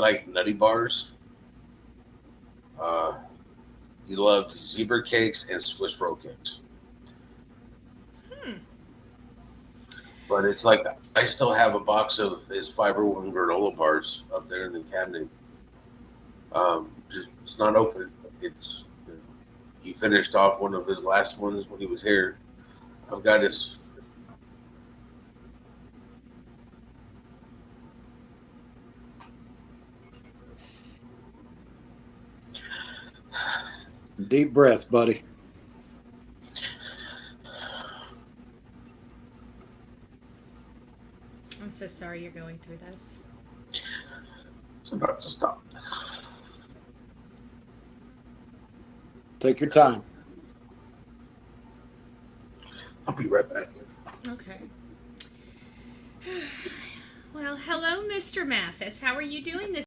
like nutty bars. Uh, he loved zebra cakes and Swiss roll cakes. Hmm. But it's like I still have a box of his Fiber One granola bars up there in the cabinet. It's not open. It's he finished off one of his last ones when he was here. I've got his. Deep breath, buddy. I'm so sorry you're going through this. It's about to stop. Take your time. I'll be right back. Okay. Well, hello, Mr. Mathis. How are you doing this